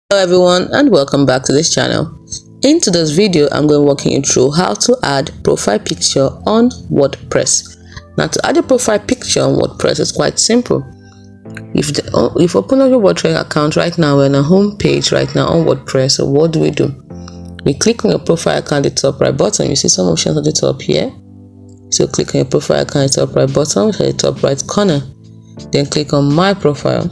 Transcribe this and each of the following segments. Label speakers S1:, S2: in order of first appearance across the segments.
S1: Hello everyone and welcome back to this channel. In today's video, I'm going to walk you through how to add profile picture on WordPress. Now, to add a profile picture on WordPress is quite simple. If you open up your WordPress account right now, we're on a home page right now on WordPress. So what do? We click on your profile account at the top right bottom. You see some options at the top here. So click on your profile account at the top right bottom, at the top right corner. Then click on my profile.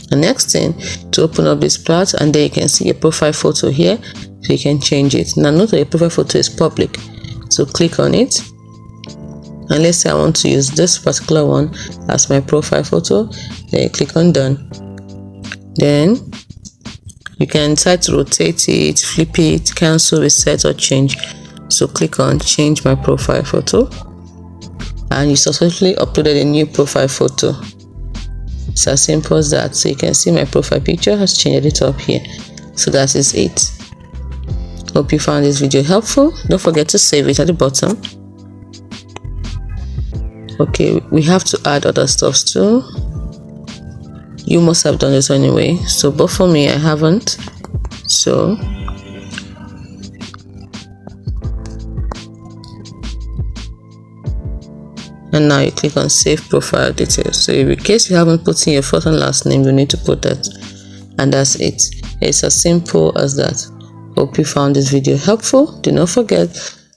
S1: The next thing, to open up this part, and then you can see your profile photo here, so you can change it. Now note that your profile photo is public, so click on it, and let's say I want to use this particular one as my profile photo. Then you click on done. Then you can decide to rotate it, flip it, cancel, reset, or change. So click on change my profile photo, and you successfully uploaded a new profile photo. It's as simple as that. So you can see my profile picture has changed at the top here. So that is it. Hope you found this video helpful. Don't forget to save it at the bottom. Okay, we have to add other stuff too. You must have done this anyway. So, but for me, I haven't. So and now you click on save profile details. So in case you haven't put in your first and last name, you need to put that, and that's it. It's as simple as that. Hope you found this video helpful. Do not forget